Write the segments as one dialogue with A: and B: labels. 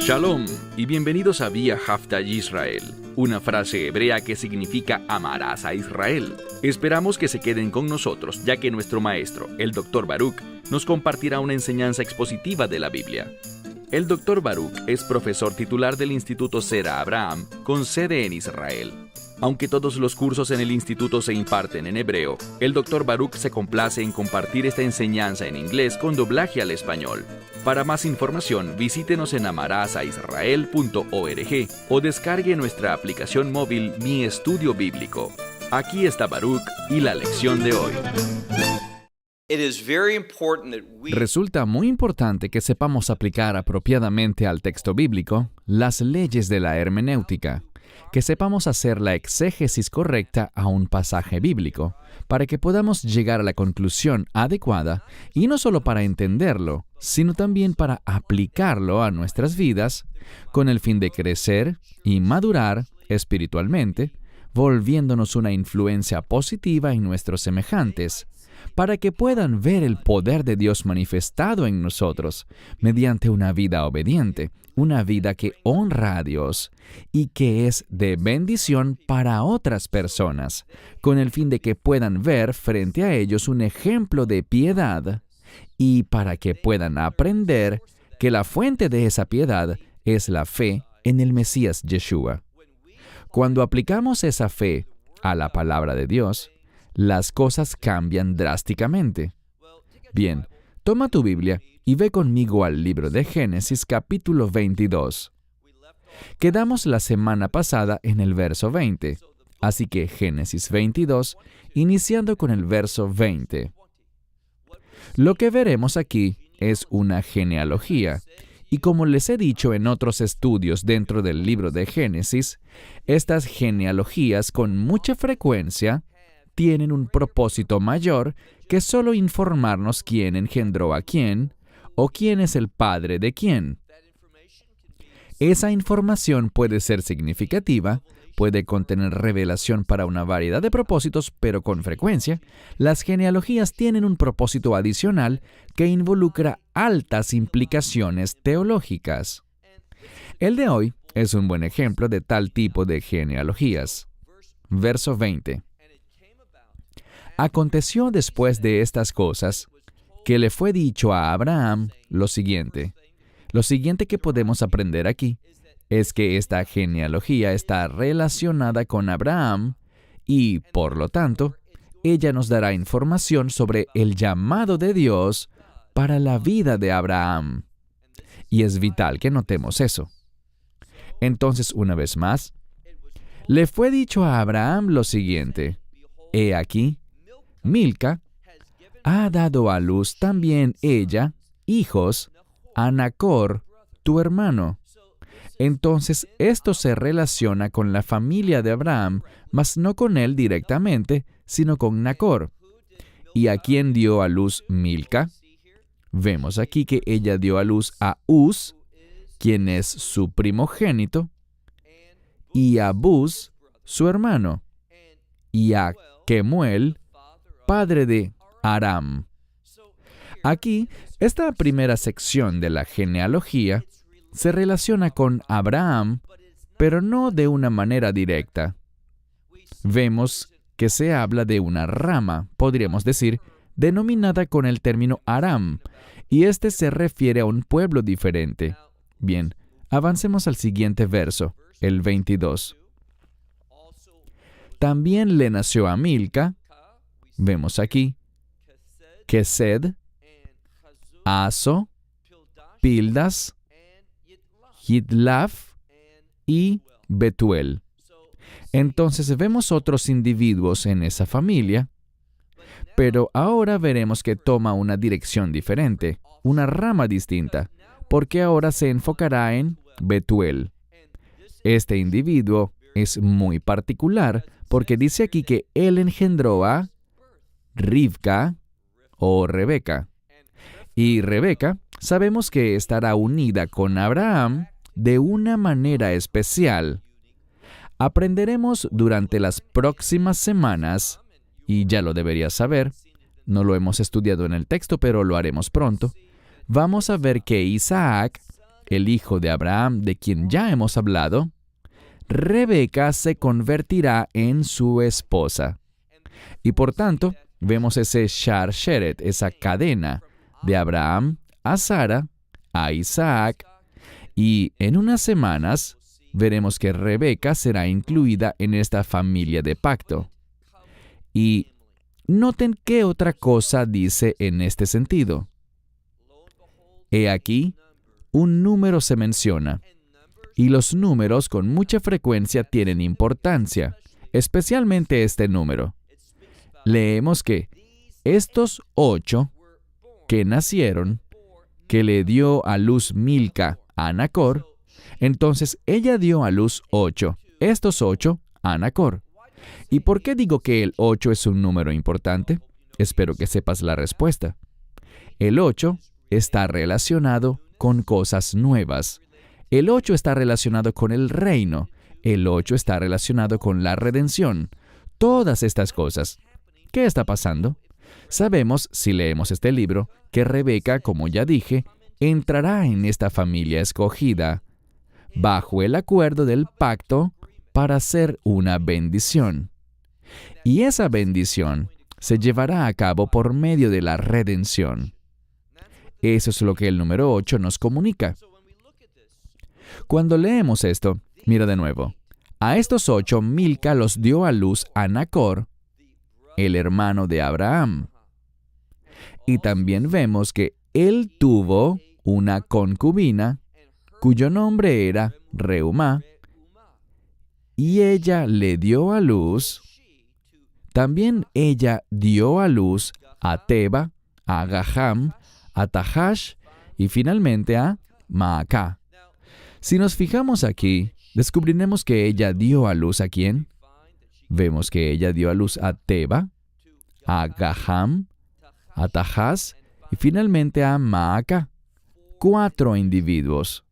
A: Shalom y bienvenidos a Vía Hafta Yisrael, una frase hebrea que significa amarás a Israel. Esperamos que se queden con nosotros, ya que nuestro maestro, el Dr. Baruch, nos compartirá una enseñanza expositiva de la Biblia. El Dr. Baruch es profesor titular del Instituto Sera Abraham, con sede en Israel. Aunque todos los cursos en el instituto se imparten en hebreo, el Dr. Baruch se complace en compartir esta enseñanza en inglés con doblaje al español. Para más información, visítenos en amarasaisrael.org o descargue nuestra aplicación móvil Mi Estudio Bíblico. Aquí está Baruch y la lección de hoy.
B: Resulta muy importante que sepamos aplicar apropiadamente al texto bíblico las leyes de la hermenéutica, que sepamos hacer la exégesis correcta a un pasaje bíblico, para que podamos llegar a la conclusión adecuada, y no solo para entenderlo, sino también para aplicarlo a nuestras vidas, con el fin de crecer y madurar espiritualmente, volviéndonos una influencia positiva en nuestros semejantes, para que puedan ver el poder de Dios manifestado en nosotros, mediante una vida obediente, una vida que honra a Dios y que es de bendición para otras personas, con el fin de que puedan ver frente a ellos un ejemplo de piedad y para que puedan aprender que la fuente de esa piedad es la fe en el Mesías Yeshua. Cuando aplicamos esa fe a la palabra de Dios, las cosas cambian drásticamente. Bien, toma tu Biblia y ve conmigo al libro de Génesis capítulo 22. Quedamos la semana pasada en el verso 20, así que Génesis 22, iniciando con el verso 20. Lo que veremos aquí es una genealogía, y como les he dicho en otros estudios dentro del libro de Génesis, estas genealogías con mucha frecuencia tienen un propósito mayor que solo informarnos quién engendró a quién o quién es el padre de quién. Esa información puede ser significativa, puede contener revelación para una variedad de propósitos, pero con frecuencia, las genealogías tienen un propósito adicional que involucra altas implicaciones teológicas. El de hoy es un buen ejemplo de tal tipo de genealogías. Verso 20. Aconteció después de estas cosas que le fue dicho a Abraham lo siguiente. Lo siguiente que podemos aprender aquí es que esta genealogía está relacionada con Abraham y, por lo tanto, ella nos dará información sobre el llamado de Dios para la vida de Abraham. Y es vital que notemos eso. Entonces, una vez más, le fue dicho a Abraham lo siguiente. He aquí, Milca ha dado a luz también ella hijos a Nacor, tu hermano. Entonces esto se relaciona con la familia de Abraham, mas no con él directamente, sino con Nacor. ¿Y a quién dio a luz Milca? Vemos aquí que ella dio a luz a Uz, quien es su primogénito, y a Buz, su hermano, y a Kemuel, padre de Aram. Aquí, esta primera sección de la genealogía se relaciona con Abraham, pero no de una manera directa. Vemos que se habla de una rama, podríamos decir, denominada con el término Aram, y este se refiere a un pueblo diferente. Bien, avancemos al siguiente verso, el 22. También le nació a Milca, vemos aquí, Kesed, Aso, Pildas, Yidlaf y Betuel. Entonces vemos otros individuos en esa familia, pero ahora veremos que toma una dirección diferente, una rama distinta, porque ahora se enfocará en Betuel. Este individuo es muy particular porque dice aquí que él engendró a Rivka o Rebeca. Y Rebeca sabemos que estará unida con Abraham de una manera especial. Aprenderemos durante las próximas semanas, y ya lo deberías saber, no lo hemos estudiado en el texto, pero lo haremos pronto. Vamos a ver que Isaac el hijo de Abraham, de quien ya hemos hablado, Rebeca se convertirá en su esposa. Y por tanto, vemos ese sharsheret, esa cadena de Abraham a Sara, a Isaac, y en unas semanas veremos que Rebeca será incluida en esta familia de pacto. Y noten qué otra cosa dice en este sentido. He aquí, un número se menciona, y los números con mucha frecuencia tienen importancia, especialmente este número. Leemos que estos 8 que nacieron, que le dio a luz Milca a Nacor, entonces ella dio a luz 8, estos 8 a Nacor. ¿Y por qué digo que el 8 es un número importante? Espero que sepas la respuesta. El 8 está relacionado con cosas nuevas. El 8 está relacionado con el reino. El 8 está relacionado con la redención. Todas estas cosas. ¿Qué está pasando? Sabemos, si leemos este libro, que Rebeca, como ya dije, entrará en esta familia escogida, bajo el acuerdo del pacto, para ser una bendición. Y esa bendición se llevará a cabo por medio de la redención. Eso es lo que el número 8 nos comunica. Cuando leemos esto, mira de nuevo. A estos 8 Milca los dio a luz a Nacor, el hermano de Abraham. Y también vemos que él tuvo una concubina, cuyo nombre era Reumá, y ella le dio a luz. También ella dio a luz a Teba, a Gaham, a Tahash y finalmente a Maacá. Si nos fijamos aquí, descubriremos que ella dio a luz ¿a quién? Vemos que ella dio a luz a Teba, a Gaham, a Tahash y finalmente a Maacá. 4 individuos.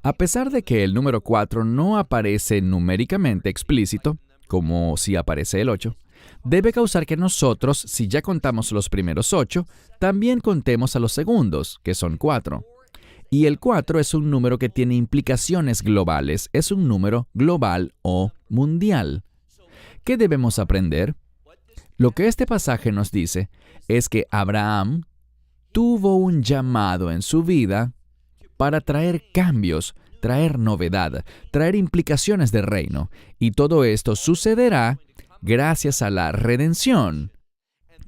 B: A pesar de que el número 4 no aparece numéricamente explícito, como si aparece el 8, debe causar que nosotros, si ya contamos los primeros 8, también contemos a los segundos, que son 4. Y el 4 es un número que tiene implicaciones globales, es un número global o mundial. ¿Qué debemos aprender? Lo que este pasaje nos dice es que Abraham tuvo un llamado en su vida para traer cambios, traer novedad, traer implicaciones de reino. Y todo esto sucederá gracias a la redención.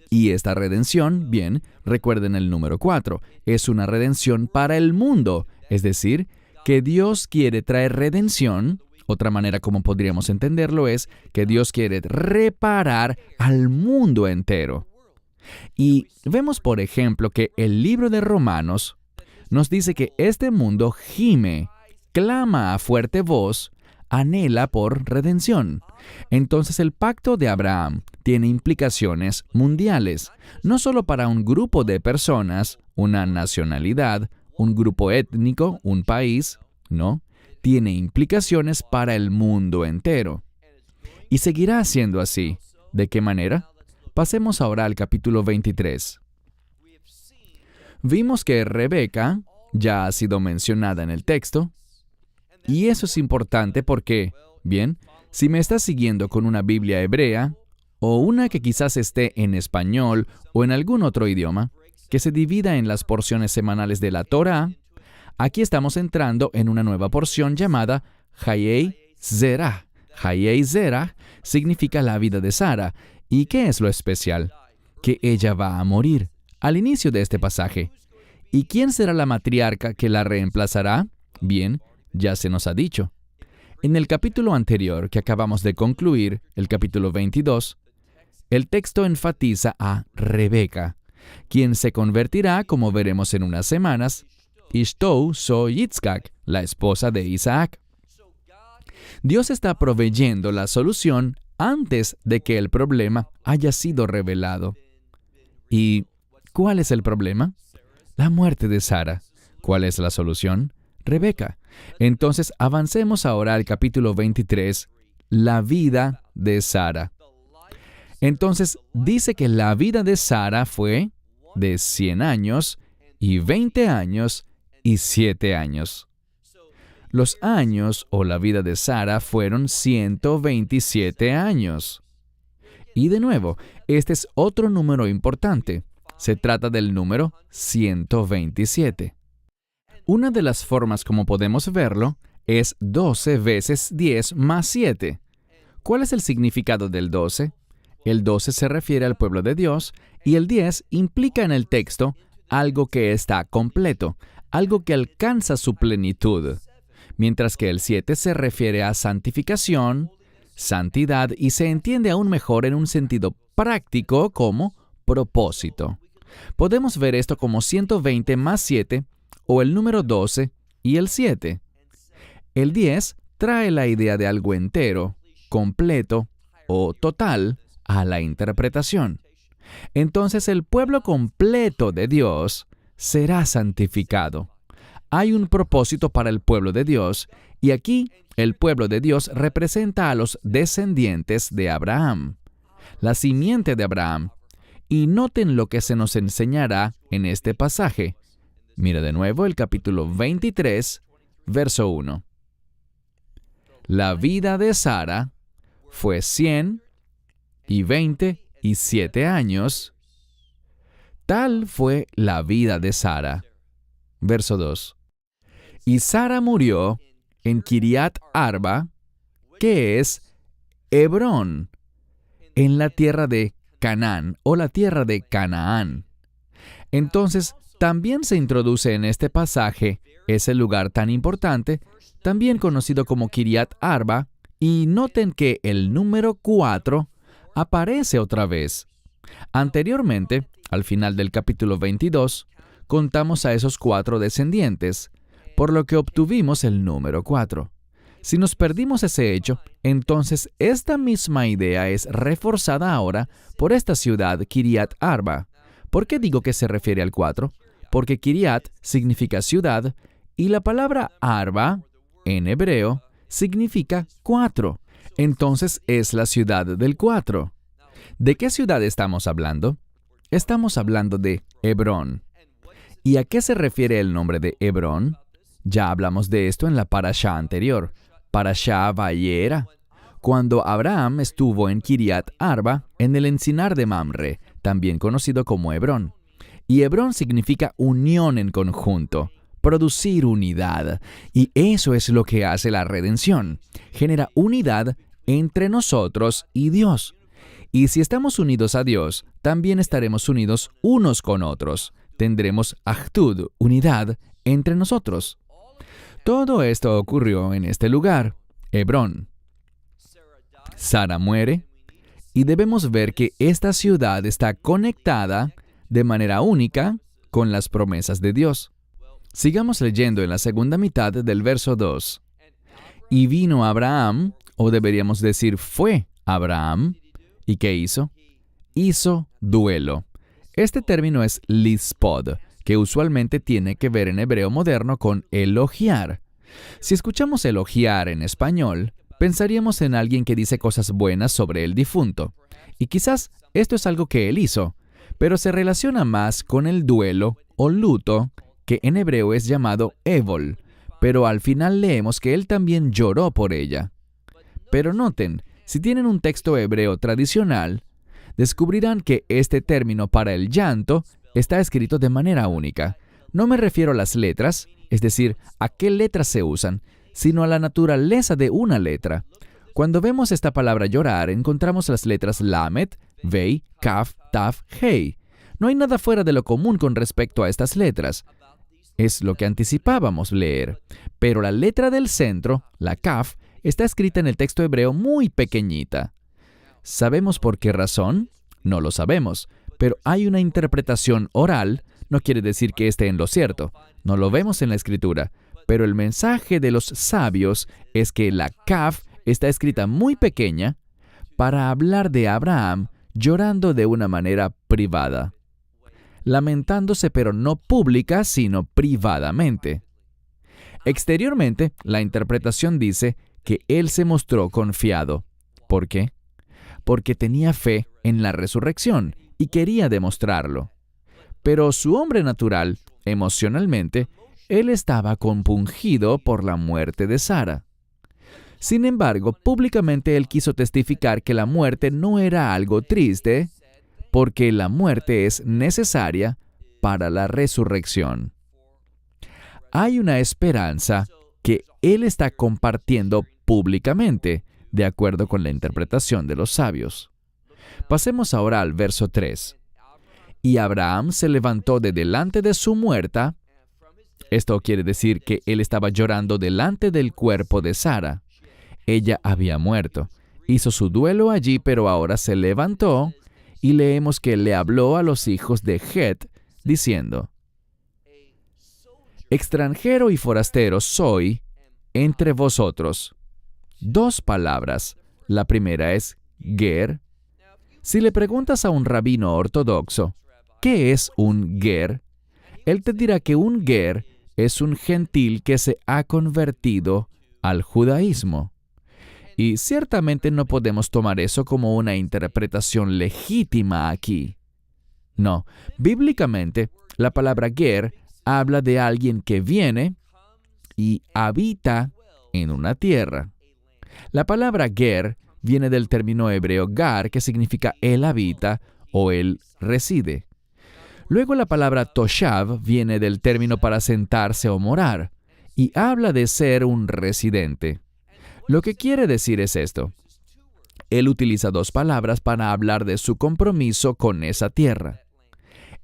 B: Y esta redención, bien, recuerden el número 4, es una redención para el mundo. Es decir, que Dios quiere traer redención. Otra manera como podríamos entenderlo es que Dios quiere reparar al mundo entero. Y vemos, por ejemplo, que el libro de Romanos nos dice que este mundo gime, clama a fuerte voz, anhela por redención. Entonces el pacto de Abraham tiene implicaciones mundiales, no solo para un grupo de personas, una nacionalidad, un grupo étnico, un país, no, tiene implicaciones para el mundo entero. Y seguirá siendo así. ¿De qué manera? Pasemos ahora al capítulo 23. Vimos que Rebeca ya ha sido mencionada en el texto, y eso es importante porque, bien, si me estás siguiendo con una Biblia hebrea, o una que quizás esté en español o en algún otro idioma, que se divida en las porciones semanales de la Torá, aquí estamos entrando en una nueva porción llamada Hayei Zerah. Hayei Zerah significa la vida de Sara. ¿Y qué es lo especial? Que ella va a morir al inicio de este pasaje. ¿Y quién será la matriarca que la reemplazará? Bien, ya se nos ha dicho. En el capítulo anterior que acabamos de concluir, el capítulo 22, el texto enfatiza a Rebeca, quien se convertirá, como veremos en unas semanas, Ishtou so Yitzhak, la esposa de Isaac. Dios está proveyendo la solución antes de que el problema haya sido revelado. ¿Y cuál es el problema? La muerte de Sara. ¿Cuál es la solución? Rebeca. Entonces avancemos ahora al capítulo 23, la vida de Sara. Entonces dice que la vida de Sara fue de 100 años y 20 años y 7 años. Los años o la vida de Sara fueron 127 años. Y de nuevo, este es otro número importante. Se trata del número 127. Una de las formas como podemos verlo es 12 veces 10 más 7. ¿Cuál es el significado del 12? El 12 se refiere al pueblo de Dios y el 10 implica en el texto algo que está completo, algo que alcanza su plenitud, mientras que el 7 se refiere a santificación, santidad y se entiende aún mejor en un sentido práctico como propósito. Podemos ver esto como 120 más 7 o el número 12 y el 7. El 10 trae la idea de algo entero, completo o total a la interpretación. Entonces el pueblo completo de Dios será santificado. Hay un propósito para el pueblo de Dios, y aquí el pueblo de Dios representa a los descendientes de Abraham, la simiente de Abraham. Y noten lo que se nos enseñará en este pasaje. Mira de nuevo el capítulo 23, verso 1. La vida de Sara fue 127 años. Tal fue la vida de Sara. Verso 2. Y Sara murió en Kiriat Arba, que es Hebrón, en la tierra de Canaán o la tierra de Canaán. Entonces, también se introduce en este pasaje ese lugar tan importante, también conocido como Kiriat Arba, y noten que el número 4 aparece otra vez. Anteriormente, al final del capítulo 22, contamos a esos 4 descendientes, por lo que obtuvimos el número 4. Si nos perdimos ese hecho, entonces esta misma idea es reforzada ahora por esta ciudad Kiriat Arba. ¿Por qué digo que se refiere al 4? Porque Kiriat significa ciudad y la palabra Arba, en hebreo, significa 4. Entonces es la ciudad del 4. ¿De qué ciudad estamos hablando? Estamos hablando de Hebrón. ¿Y a qué se refiere el nombre de Hebrón? Ya hablamos de esto en la parashá anterior, parashá Vayera, cuando Abraham estuvo en Kiriat Arba, en el encinar de Mamre, también conocido como Hebrón. Y Hebrón significa unión en conjunto, producir unidad. Y eso es lo que hace la redención. Genera unidad entre nosotros y Dios. Y si estamos unidos a Dios, también estaremos unidos unos con otros. Tendremos ahtud, unidad, entre nosotros. Todo esto ocurrió en este lugar, Hebrón. Sara muere, y debemos ver que esta ciudad está conectada de manera única con las promesas de Dios. Sigamos leyendo en la segunda mitad del verso 2. Y vino Abraham, o deberíamos decir fue Abraham, ¿y qué hizo? Hizo duelo. Este término es lispod, que usualmente tiene que ver en hebreo moderno con elogiar. Si escuchamos elogiar en español, pensaríamos en alguien que dice cosas buenas sobre el difunto. Y quizás esto es algo que él hizo, pero se relaciona más con el duelo o luto, que en hebreo es llamado evol, pero al final leemos que él también lloró por ella. Pero noten, si tienen un texto hebreo tradicional, descubrirán que este término para el llanto está escrito de manera única. No me refiero a las letras, es decir, a qué letras se usan, sino a la naturaleza de una letra. Cuando vemos esta palabra llorar, encontramos las letras Lamet, Vei, Kaf, Taf, Hei. No hay nada fuera de lo común con respecto a estas letras. Es lo que anticipábamos leer. Pero la letra del centro, la Kaf, está escrita en el texto hebreo muy pequeñita. ¿Sabemos por qué razón? No lo sabemos, pero hay una interpretación oral. No quiere decir que esté en lo cierto. No lo vemos en la Escritura. Pero el mensaje de los sabios es que la Kaf está escrita muy pequeña para hablar de Abraham llorando de una manera privada. Lamentándose, pero no pública, sino privadamente. Exteriormente, la interpretación dice que él se mostró confiado. ¿Por qué? Porque tenía fe en la resurrección y quería demostrarlo. Pero su hombre natural, emocionalmente, Él estaba compungido por la muerte de Sara. Sin embargo, públicamente él quiso testificar que la muerte no era algo triste, porque la muerte es necesaria para la resurrección. Hay una esperanza que él está compartiendo públicamente, de acuerdo con la interpretación de los sabios. Pasemos ahora al verso 3. Y Abraham se levantó de delante de su muerta. Esto quiere decir que él estaba llorando delante del cuerpo de Sara. Ella había muerto. Hizo su duelo allí, pero ahora se levantó y leemos que le habló a los hijos de Het, diciendo: extranjero y forastero soy entre vosotros. Dos palabras. La primera es ger. Si le preguntas a un rabino ortodoxo, ¿qué es un ger? Él te dirá que un ger es un gentil que se ha convertido al judaísmo. Y ciertamente no podemos tomar eso como una interpretación legítima aquí. No, bíblicamente, la palabra ger habla de alguien que viene y habita en una tierra. La palabra ger viene del término hebreo gar, que significa él habita o él reside. Luego la palabra toshav viene del término para sentarse o morar, y habla de ser un residente. Lo que quiere decir es esto. Él utiliza dos palabras para hablar de su compromiso con esa tierra.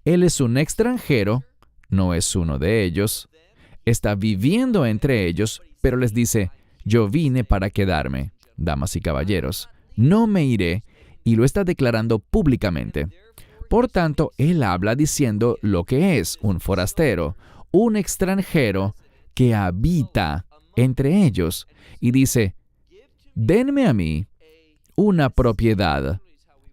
B: Él es un extranjero, no es uno de ellos, está viviendo entre ellos, pero les dice: yo vine para quedarme. Damas y caballeros, no me iré, y lo está declarando públicamente. Por tanto, él habla diciendo lo que es un forastero, un extranjero que habita entre ellos, y dice: denme a mí una propiedad.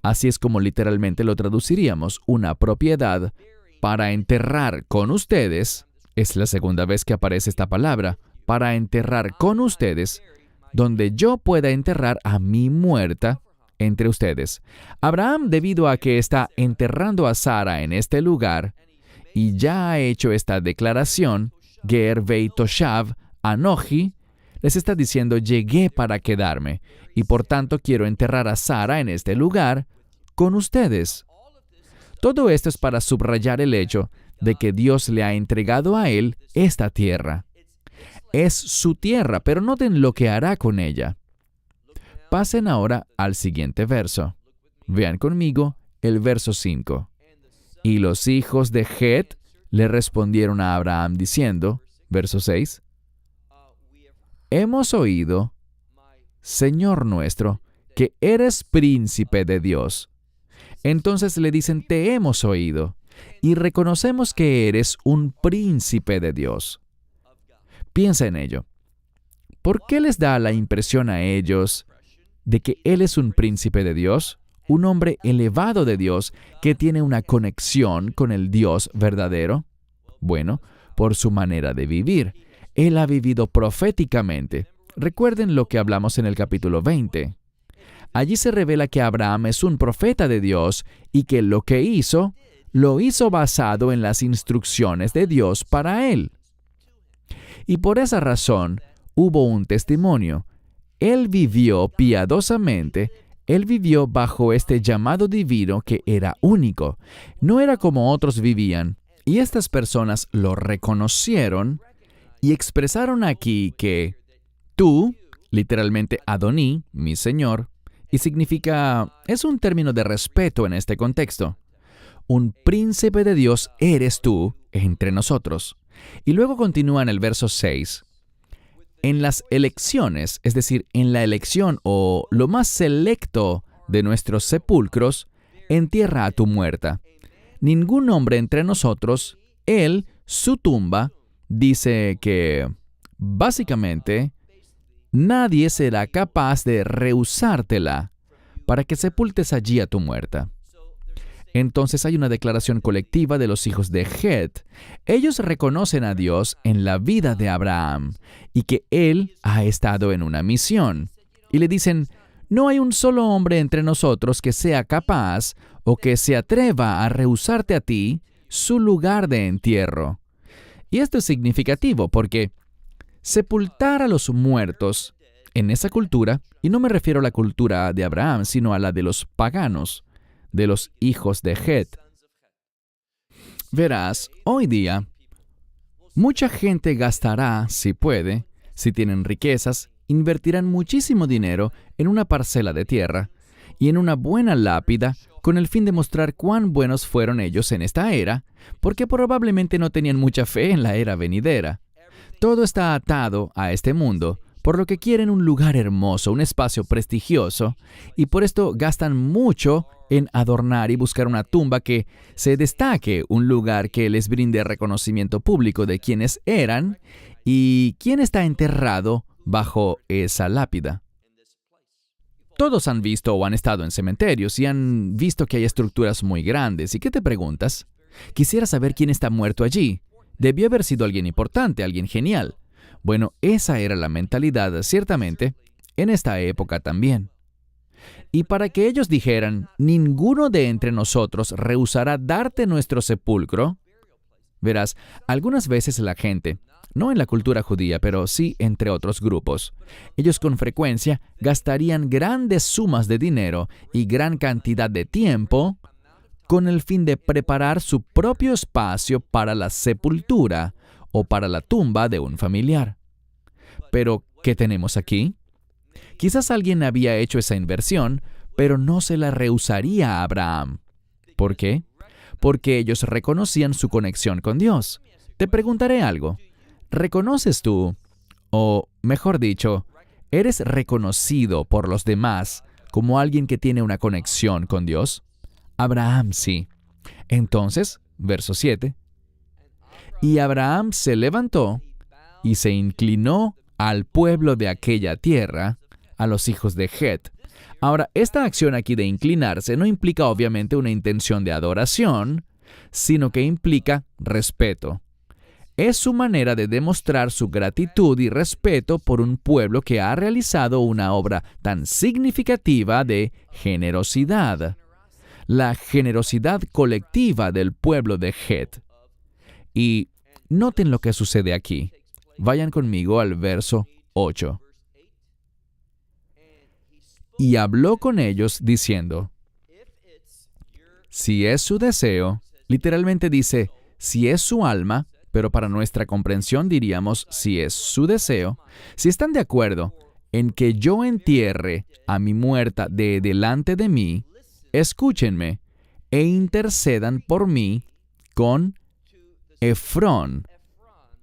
B: Así es como literalmente lo traduciríamos, una propiedad para enterrar con ustedes. Es la segunda vez que aparece esta palabra, para enterrar con ustedes, donde yo pueda enterrar a mi muerta entre ustedes. Abraham, debido a que está enterrando a Sara en este lugar, y ya ha hecho esta declaración, Ger vei toshav anoji, les está diciendo: llegué para quedarme, y por tanto quiero enterrar a Sara en este lugar con ustedes. Todo esto es para subrayar el hecho de que Dios le ha entregado a él esta tierra. Es su tierra, pero noten lo que hará con ella. Pasen ahora al siguiente verso. Vean conmigo el verso 5. Y los hijos de Het le respondieron a Abraham diciendo, verso 6, hemos oído, Señor nuestro, que eres príncipe de Dios. Entonces le dicen: te hemos oído, y reconocemos que eres un príncipe de Dios. Piensa en ello. ¿Por qué les da la impresión a ellos de que Él es un príncipe de Dios? Un hombre elevado de Dios que tiene una conexión con el Dios verdadero. Bueno, por su manera de vivir. Él ha vivido proféticamente. Recuerden lo que hablamos en el capítulo 20. Allí se revela que Abraham es un profeta de Dios y que lo que hizo, lo hizo basado en las instrucciones de Dios para él. Y por esa razón, hubo un testimonio. Él vivió piadosamente, él vivió bajo este llamado divino que era único. No era como otros vivían, y estas personas lo reconocieron y expresaron aquí que tú, literalmente Adoní, mi Señor, y significa, es un término de respeto en este contexto. Un príncipe de Dios eres tú entre nosotros. Y luego continúa en el verso 6. En las elecciones, es decir, en la elección o lo más selecto de nuestros sepulcros, entierra a tu muerta. Ningún hombre entre nosotros, él, su tumba, dice que, básicamente, nadie será capaz de rehusártela para que sepultes allí a tu muerta. Entonces hay una declaración colectiva de los hijos de Het. Ellos reconocen a Dios en la vida de Abraham y que Él ha estado en una misión. Y le dicen: no hay un solo hombre entre nosotros que sea capaz o que se atreva a rehusarte a ti su lugar de entierro. Y esto es significativo porque sepultar a los muertos en esa cultura, y no me refiero a la cultura de Abraham, sino a la de los paganos, de los hijos de Het. Verás, hoy día, mucha gente gastará, si puede, si tienen riquezas, invertirán muchísimo dinero en una parcela de tierra y en una buena lápida con el fin de mostrar cuán buenos fueron ellos en esta era, porque probablemente no tenían mucha fe en la era venidera. Todo está atado a este mundo, por lo que quieren un lugar hermoso, un espacio prestigioso, y por esto gastan mucho en adornar y buscar una tumba que se destaque, un lugar que les brinde reconocimiento público de quiénes eran y quién está enterrado bajo esa lápida. Todos han visto o han estado en cementerios y han visto que hay estructuras muy grandes. ¿Y qué te preguntas? Quisiera saber quién está muerto allí. Debió haber sido alguien importante, alguien genial. Bueno, esa era la mentalidad, ciertamente, en esta época también. Y para que ellos dijeran, ninguno de entre nosotros rehusará darte nuestro sepulcro, verás, algunas veces la gente, no en la cultura judía, pero sí entre otros grupos, ellos con frecuencia gastarían grandes sumas de dinero y gran cantidad de tiempo con el fin de preparar su propio espacio para la sepultura o para la tumba de un familiar. Pero, ¿qué tenemos aquí? Quizás alguien había hecho esa inversión, pero no se la rehusaría a Abraham. ¿Por qué? Porque ellos reconocían su conexión con Dios. Te preguntaré algo. ¿Reconoces tú, o mejor dicho, eres reconocido por los demás como alguien que tiene una conexión con Dios? Abraham sí. Entonces, verso 7. Y Abraham se levantó y se inclinó al pueblo de aquella tierra, a los hijos de Het. Ahora, esta acción aquí de inclinarse no implica obviamente una intención de adoración, sino que implica respeto. Es su manera de demostrar su gratitud y respeto por un pueblo que ha realizado una obra tan significativa de generosidad. La generosidad colectiva del pueblo de Het. Y noten lo que sucede aquí. Vayan conmigo al verso 8. Y habló con ellos diciendo, si es su deseo, literalmente dice, si es su alma, pero para nuestra comprensión diríamos, si es su deseo, si están de acuerdo en que yo entierre a mi muerta de delante de mí, escúchenme e intercedan por mí con Efrón,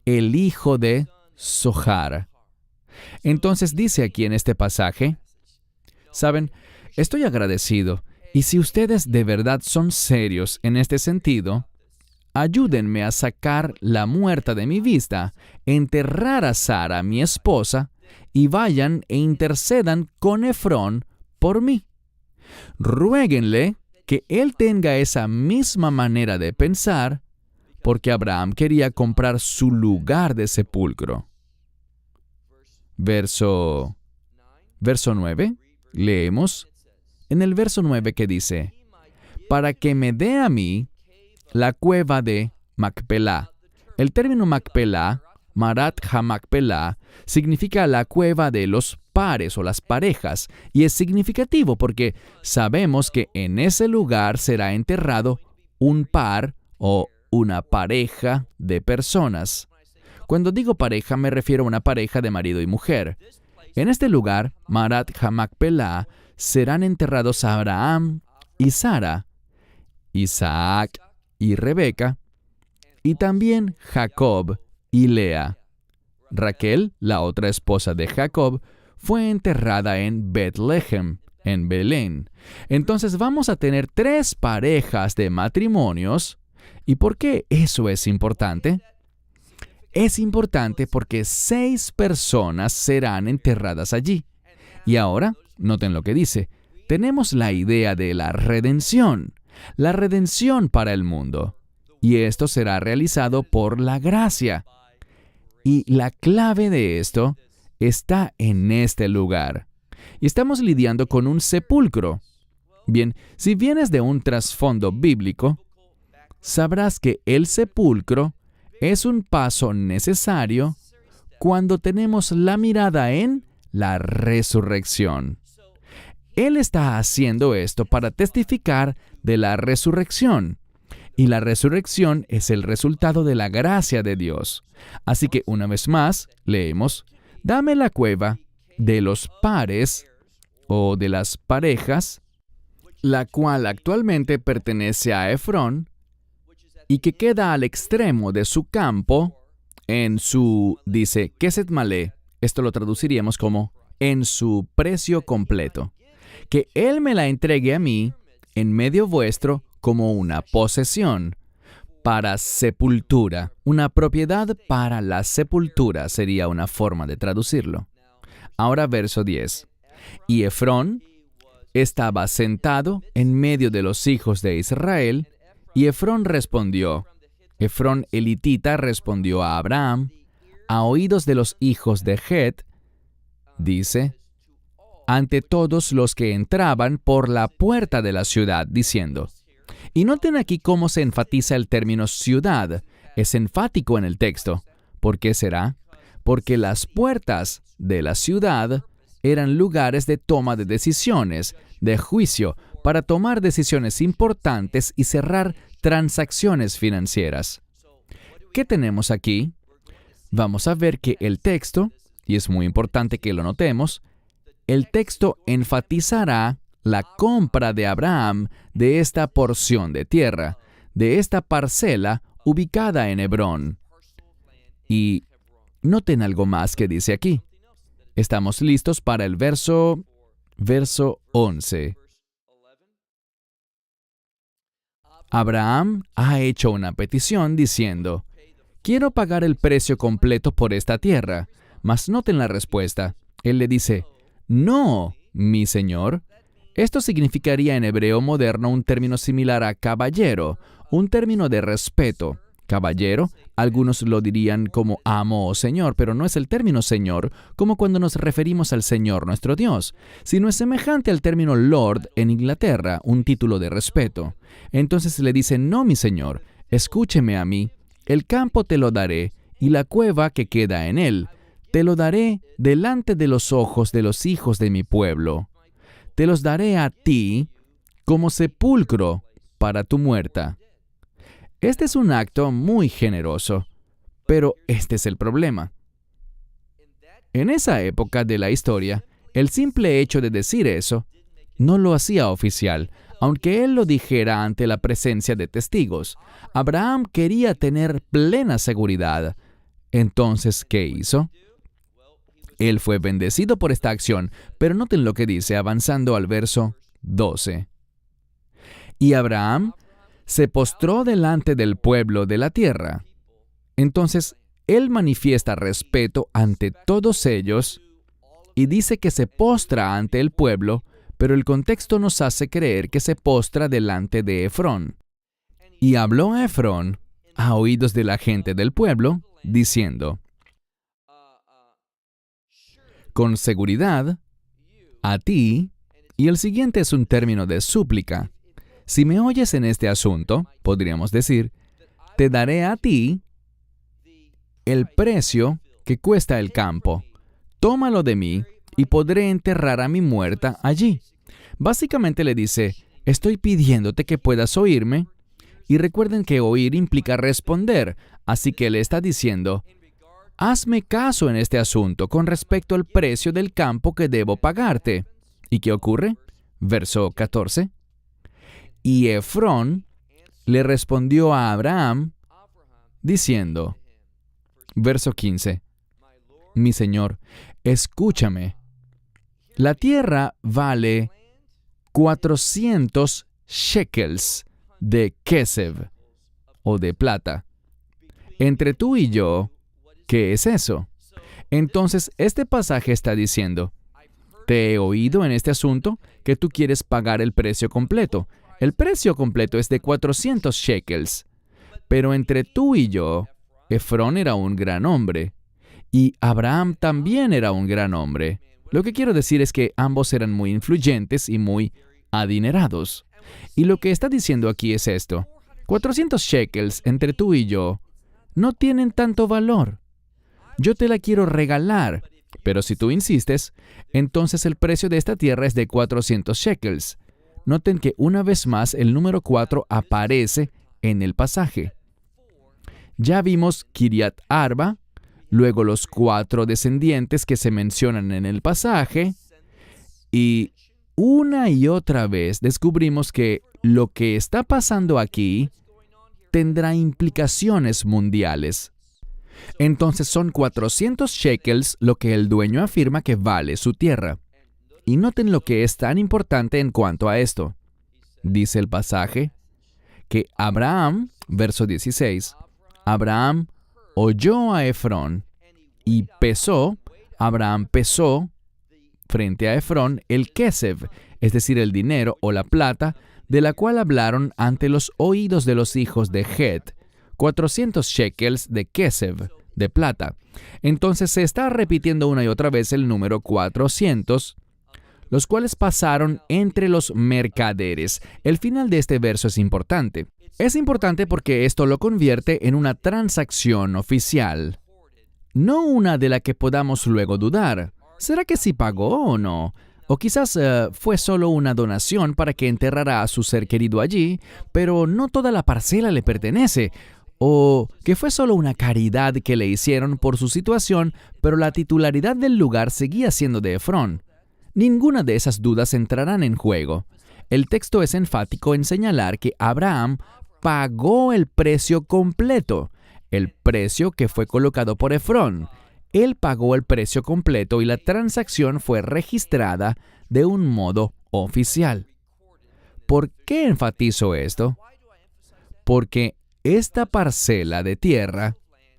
B: el hijo de Zohar. Entonces dice aquí en este pasaje, saben, estoy agradecido, y si ustedes de verdad son serios en este sentido, ayúdenme a sacar la muerta de mi vista, enterrar a Sara, mi esposa, y vayan e intercedan con Efrón por mí. Ruéguenle que él tenga esa misma manera de pensar, porque Abraham quería comprar su lugar de sepulcro. Verso 9, leemos en el verso 9 que dice, para que me dé a mí la cueva de Macpelá. El término Macpelá, Marat HaMacpelá, significa la cueva de los pares o las parejas, y es significativo porque sabemos que en ese lugar será enterrado un par o una pareja de personas. Cuando digo pareja me refiero a una pareja de marido y mujer. En este lugar, Marat HaMacpelá, serán enterrados Abraham y Sara, Isaac y Rebeca, y también Jacob y Lea. Raquel, la otra esposa de Jacob, fue enterrada en Betlehem, en Belén. Entonces vamos a tener 3 parejas de matrimonios. ¿Y por qué eso es importante? Es importante porque 6 personas serán enterradas allí. Y ahora, noten lo que dice, tenemos la idea de la redención para el mundo. Y esto será realizado por la gracia. Y la clave de esto está en este lugar. Y estamos lidiando con un sepulcro. Bien, si vienes de un trasfondo bíblico, sabrás que el sepulcro es un paso necesario cuando tenemos la mirada en la resurrección. Él está haciendo esto para testificar de la resurrección. Y la resurrección es el resultado de la gracia de Dios. Así que una vez más, leemos, dame la cueva de los pares o de las parejas, la cual actualmente pertenece a Efrón y que queda al extremo de su campo en su, dice, Keset Malé. Esto lo traduciríamos como en su precio completo. Que Él me la entregue a mí en medio vuestro como una posesión para sepultura. Una propiedad para la sepultura sería una forma de traducirlo. Ahora verso 10. Y Efrón estaba sentado en medio de los hijos de Israel, y Efrón respondió, Efrón elitita respondió a Abraham, a oídos de los hijos de Het, dice, ante todos los que entraban por la puerta de la ciudad, diciendo. Y noten aquí cómo se enfatiza el término ciudad. Es enfático en el texto. ¿Por qué será? Porque las puertas de la ciudad eran lugares de toma de decisiones, de juicio, para tomar decisiones importantes y cerrar transacciones financieras. ¿Qué tenemos aquí? Vamos a ver que el texto, y es muy importante que lo notemos, el texto enfatizará la compra de Abraham de esta porción de tierra, de esta parcela ubicada en Hebrón. Y noten algo más que dice aquí. Estamos listos para el verso 11. Abraham ha hecho una petición diciendo, quiero pagar el precio completo por esta tierra. Mas noten la respuesta. Él le dice, no, mi señor. Esto significaría en hebreo moderno un término similar a caballero, un término de respeto. Caballero, algunos lo dirían como amo o señor, pero no es el término señor como cuando nos referimos al Señor nuestro Dios, sino es semejante al término lord en Inglaterra, un título de respeto. Entonces le dice, no, mi señor, escúcheme a mí, el campo te lo daré y la cueva que queda en él, te lo daré delante de los ojos de los hijos de mi pueblo. Te los daré a ti como sepulcro para tu muerta. Este es un acto muy generoso, pero este es el problema. En esa época de la historia, el simple hecho de decir eso no lo hacía oficial, aunque él lo dijera ante la presencia de testigos. Abraham quería tener plena seguridad. Entonces, ¿qué hizo? Él fue bendecido por esta acción, pero noten lo que dice avanzando al verso 12. Y Abraham se postró delante del pueblo de la tierra. Entonces, él manifiesta respeto ante todos ellos y dice que se postra ante el pueblo, pero el contexto nos hace creer que se postra delante de Efrón. Y habló a Efrón a oídos de la gente del pueblo, diciendo, con seguridad, a ti, y el siguiente es un término de súplica. Si me oyes en este asunto, podríamos decir, te daré a ti el precio que cuesta el campo. Tómalo de mí y podré enterrar a mi muerta allí. Básicamente le dice, estoy pidiéndote que puedas oírme. Y recuerden que oír implica responder, así que le está diciendo, hazme caso en este asunto con respecto al precio del campo que debo pagarte. ¿Y qué ocurre? Verso 14. Y Efrón le respondió a Abraham, diciendo, verso 15, mi señor, escúchame. La tierra vale 400 shekels de kesef, o de plata. Entre tú y yo, ¿qué es eso? Entonces, este pasaje está diciendo, te he oído en este asunto que tú quieres pagar el precio completo. El precio completo es de 400 shekels. Pero entre tú y yo, Efrón era un gran hombre. Y Abraham también era un gran hombre. Lo que quiero decir es que ambos eran muy influyentes y muy adinerados. Y lo que está diciendo aquí es esto. 400 shekels entre tú y yo no tienen tanto valor. Yo te la quiero regalar, pero si tú insistes, entonces el precio de esta tierra es de 400 shekels. Noten que una vez más el número 4 aparece en el pasaje. Ya vimos Kiriat Arba, luego los 4 descendientes que se mencionan en el pasaje, y una y otra vez descubrimos que lo que está pasando aquí tendrá implicaciones mundiales. Entonces son 400 shekels lo que el dueño afirma que vale su tierra. Y noten lo que es tan importante en cuanto a esto. Dice el pasaje que Abraham, verso 16, Abraham oyó a Efrón y pesó, Abraham pesó frente a Efrón el kesef, es decir, el dinero o la plata, de la cual hablaron ante los oídos de los hijos de Het, 400 shekels de kesef, de plata. Entonces se está repitiendo una y otra vez el número 400, los cuales pasaron entre los mercaderes. El final de este verso es importante. Es importante porque esto lo convierte en una transacción oficial, no una de la que podamos luego dudar. ¿Será que sí pagó o no? O quizás fue solo una donación para que enterrara a su ser querido allí, pero no toda la parcela le pertenece. O que fue solo una caridad que le hicieron por su situación, pero la titularidad del lugar seguía siendo de Efrón. Ninguna de esas dudas entrarán en juego. El texto es enfático en señalar que Abraham pagó el precio completo, el precio que fue colocado por Efrón. Él pagó el precio completo y la transacción fue registrada de un modo oficial. ¿Por qué enfatizo esto? Porque esta parcela de tierra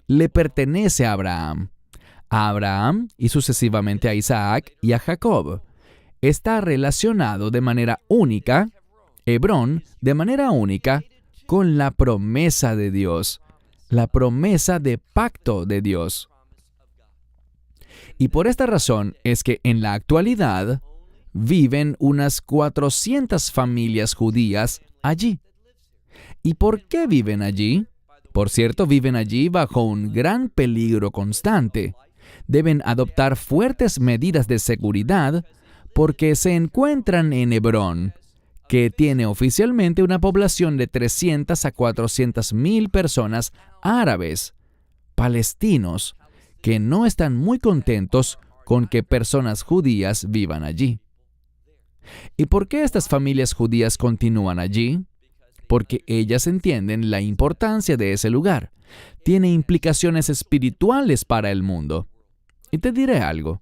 B: le pertenece a Abraham y sucesivamente a Isaac y a Jacob. Está relacionado de manera única, Hebrón, de manera única, con la promesa de Dios, la promesa de pacto de Dios. Y por esta razón es que en la actualidad viven unas 400 familias judías allí. ¿Y por qué viven allí? Por cierto, viven allí bajo un gran peligro constante. Deben adoptar fuertes medidas de seguridad porque se encuentran en Hebrón, que tiene oficialmente una población de 300 a 400 mil personas árabes, palestinos, que no están muy contentos con que personas judías vivan allí. ¿Y por qué estas familias judías continúan allí? Porque ellas entienden la importancia de ese lugar. Tiene implicaciones espirituales para el mundo. Y te diré algo.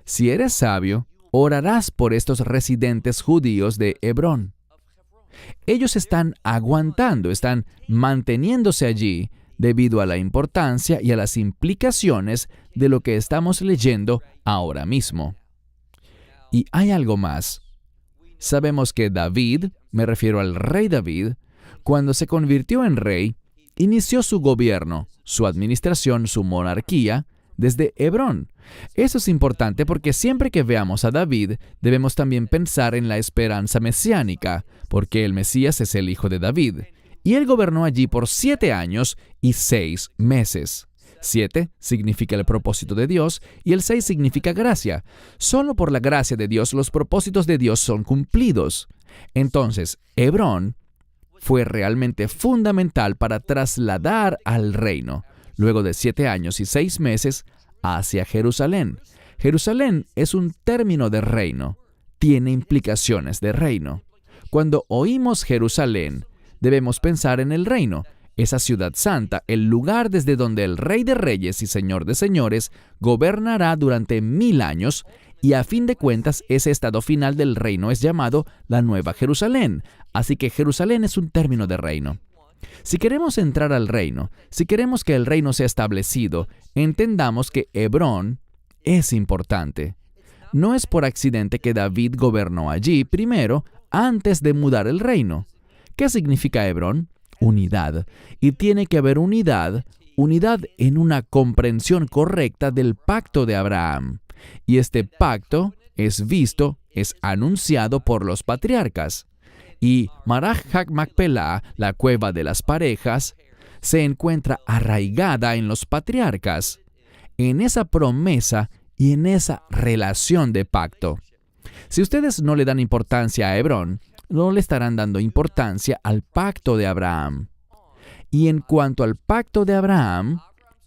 B: Si eres sabio, orarás por estos residentes judíos de Hebrón. Ellos están aguantando, están manteniéndose allí debido a la importancia y a las implicaciones de lo que estamos leyendo ahora mismo. Y hay algo más. Sabemos que David, me refiero al rey David, cuando se convirtió en rey, inició su gobierno, su administración, su monarquía, desde Hebrón. Eso es importante porque siempre que veamos a David, debemos también pensar en la esperanza mesiánica, porque el Mesías es el hijo de David. Y él gobernó allí por 7 años y 6 meses. 7 significa el propósito de Dios y el 6 significa gracia. Solo por la gracia de Dios los propósitos de Dios son cumplidos. Entonces, Hebrón fue realmente fundamental para trasladar al reino, luego de 7 años y 6 meses, hacia Jerusalén. Jerusalén es un término de reino, tiene implicaciones de reino. Cuando oímos Jerusalén, debemos pensar en el reino, esa ciudad santa, el lugar desde donde el Rey de Reyes y Señor de Señores gobernará durante 1000 años, y a fin de cuentas ese estado final del reino es llamado la Nueva Jerusalén. Así que Jerusalén es un término de reino. Si queremos entrar al reino, si queremos que el reino sea establecido, entendamos que Hebrón es importante. No es por accidente que David gobernó allí primero, antes de mudar el reino. ¿Qué significa Hebrón? Unidad. Y tiene que haber unidad en una comprensión correcta del pacto de Abraham. Y este pacto es visto, es anunciado por los patriarcas. Y Maraj HaMacpelah, la cueva de las parejas, se encuentra arraigada en los patriarcas, en esa promesa y en esa relación de pacto. Si ustedes no le dan importancia a Hebrón, no le estarán dando importancia al pacto de Abraham. Y en cuanto al pacto de Abraham,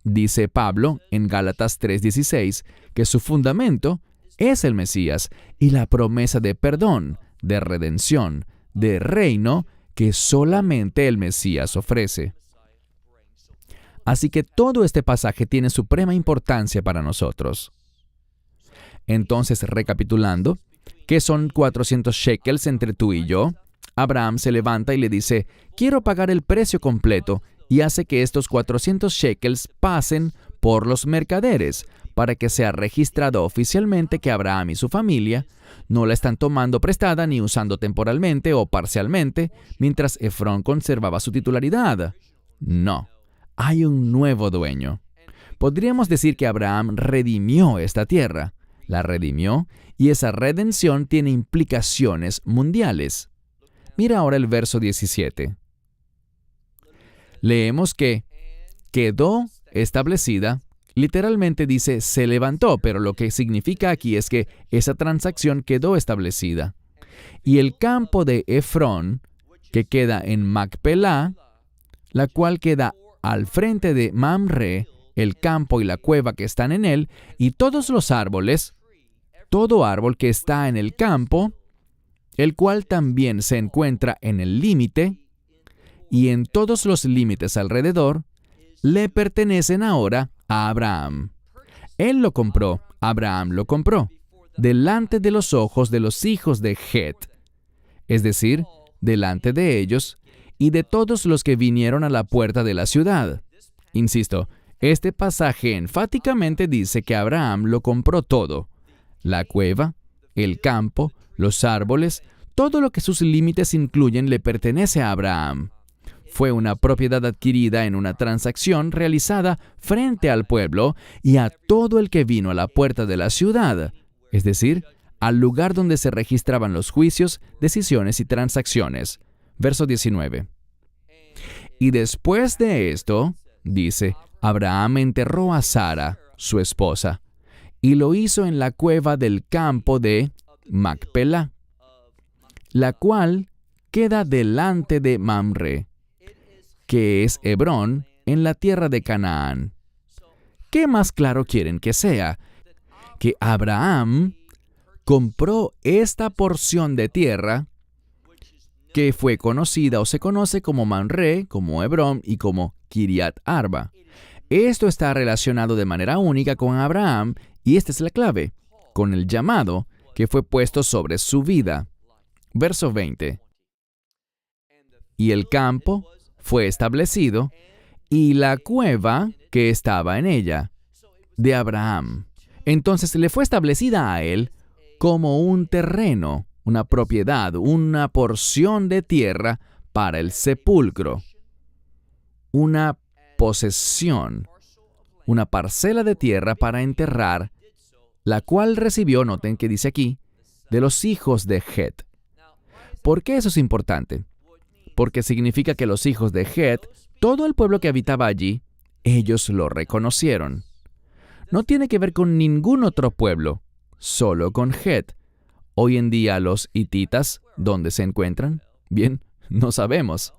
B: dice Pablo en Gálatas 3:16 que su fundamento es el Mesías y la promesa de perdón, de redención, de reino que solamente el Mesías ofrece. Así que todo este pasaje tiene suprema importancia para nosotros. Entonces, recapitulando, ¿qué son 400 shekels entre tú y yo? Abraham se levanta y le dice, quiero pagar el precio completo, y hace que estos 400 shekels pasen por los mercaderes, para que sea registrado oficialmente que Abraham y su familia no la están tomando prestada ni usando temporalmente o parcialmente, mientras Efrón conservaba su titularidad. No, hay un nuevo dueño. Podríamos decir que Abraham redimió esta tierra, la redimió, y esa redención tiene implicaciones mundiales. Mira ahora el verso 17. Leemos que quedó establecida, literalmente dice se levantó, pero lo que significa aquí es que esa transacción quedó establecida. Y el campo de Efrón, que queda en Macpelá, la cual queda al frente de Mamre, el campo y la cueva que están en él, y todos los árboles, todo árbol que está en el campo, el cual también se encuentra en el límite, y en todos los límites alrededor, le pertenecen ahora a Abraham. Él lo compró, Abraham lo compró, delante de los ojos de los hijos de Het, es decir, delante de ellos y de todos los que vinieron a la puerta de la ciudad. Insisto, este pasaje enfáticamente dice que Abraham lo compró todo, la cueva, el campo, los árboles, todo lo que sus límites incluyen le pertenece a Abraham. Fue una propiedad adquirida en una transacción realizada frente al pueblo y a todo el que vino a la puerta de la ciudad, es decir, al lugar donde se registraban los juicios, decisiones y transacciones. Verso 19. Y después de esto, dice, Abraham enterró a Sara, su esposa, y lo hizo en la cueva del campo de Macpelá, la cual queda delante de Mamre, que es Hebrón, en la tierra de Canaán. ¿Qué más claro quieren que sea? Que Abraham compró esta porción de tierra que fue conocida o se conoce como Mamre, como Hebrón y como Kiriat Arba. Esto está relacionado de manera única con Abraham y esta es la clave, con el llamado que fue puesto sobre su vida. Verso 20. Y el campo fue establecido, y la cueva que estaba en ella, de Abraham. Entonces le fue establecida a él como un terreno, una propiedad, una porción de tierra para el sepulcro, una posesión, una parcela de tierra para enterrar, la cual recibió, noten que dice aquí, de los hijos de Het. ¿Por qué eso es importante? Porque significa que los hijos de Het, todo el pueblo que habitaba allí, ellos lo reconocieron. No tiene que ver con ningún otro pueblo, solo con Het. Hoy en día los hititas, ¿dónde se encuentran? Bien, no sabemos.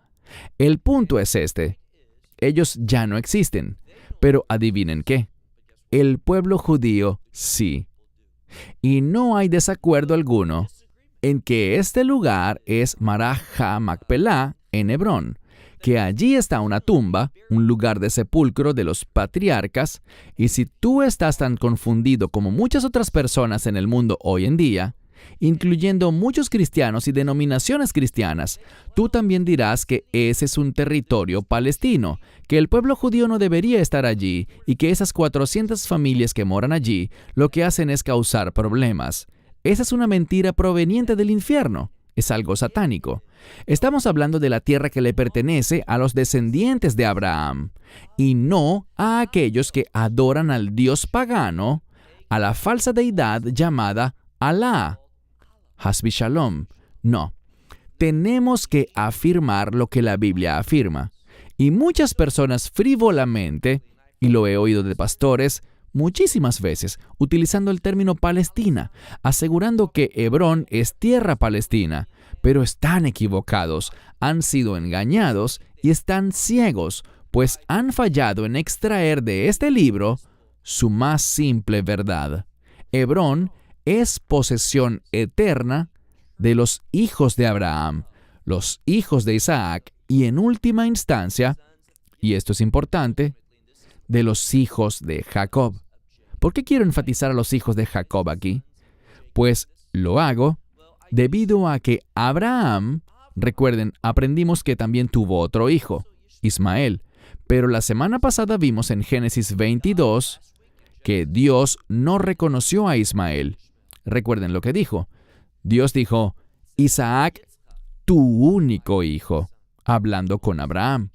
B: El punto es este. Ellos ya no existen, pero adivinen qué. El pueblo judío sí. Y no hay desacuerdo alguno en que este lugar es Maraja Macpelá en Hebrón, que allí está una tumba, un lugar de sepulcro de los patriarcas, y si tú estás tan confundido como muchas otras personas en el mundo hoy en día, incluyendo muchos cristianos y denominaciones cristianas, tú también dirás que ese es un territorio palestino, que el pueblo judío no debería estar allí y que esas 400 familias que moran allí lo que hacen es causar problemas. Esa es una mentira proveniente del infierno. Es algo satánico. Estamos hablando de la tierra que le pertenece a los descendientes de Abraham y no a aquellos que adoran al dios pagano, a la falsa deidad llamada Alá. Hasbi Shalom. No. Tenemos que afirmar lo que la Biblia afirma. Y muchas personas frívolamente, y lo he oído de pastores muchísimas veces, utilizando el término Palestina, asegurando que Hebrón es tierra palestina, pero están equivocados, han sido engañados y están ciegos, pues han fallado en extraer de este libro su más simple verdad. Hebrón es posesión eterna de los hijos de Abraham, los hijos de Isaac y en última instancia, y esto es importante, de los hijos de Jacob. ¿Por qué quiero enfatizar a los hijos de Jacob aquí? Pues lo hago debido a que Abraham, recuerden, aprendimos que también tuvo otro hijo, Ismael, pero la semana pasada vimos en Génesis 22 que Dios no reconoció a Ismael. Recuerden lo que dijo. Dios dijo, Isaac, tu único hijo, hablando con Abraham.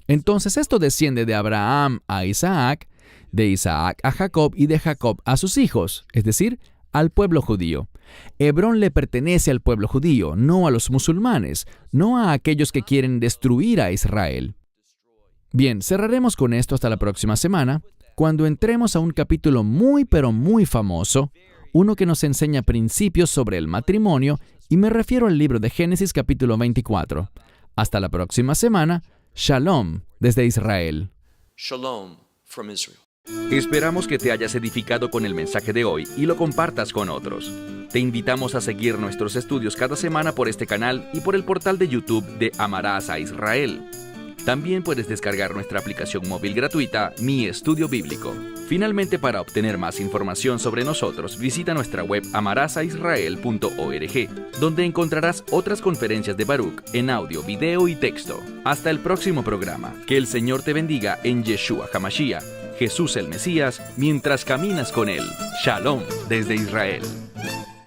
B: Entonces esto desciende de Abraham a Isaac, de Isaac a Jacob y de Jacob a sus hijos, es decir, al pueblo judío. Hebrón le pertenece al pueblo judío, no a los musulmanes, no a aquellos que quieren destruir a Israel. Bien, cerraremos con esto hasta la próxima semana, cuando entremos a un capítulo muy pero muy famoso, uno que nos enseña principios sobre el matrimonio, y me refiero al libro de Génesis capítulo 24. Hasta la próxima semana. Shalom desde Israel.
C: Shalom from Israel.
A: Esperamos que te hayas edificado con el mensaje de hoy y lo compartas con otros. Te invitamos a seguir nuestros estudios cada semana por este canal y por el portal de YouTube de Amarás a Israel. También puedes descargar nuestra aplicación móvil gratuita, Mi Estudio Bíblico. Finalmente, para obtener más información sobre nosotros, visita nuestra web amarasaisrael.org, donde encontrarás otras conferencias de Baruch en audio, video y texto. Hasta el próximo programa. Que el Señor te bendiga en Yeshua HaMashiach, Jesús el Mesías, mientras caminas con Él. Shalom desde Israel.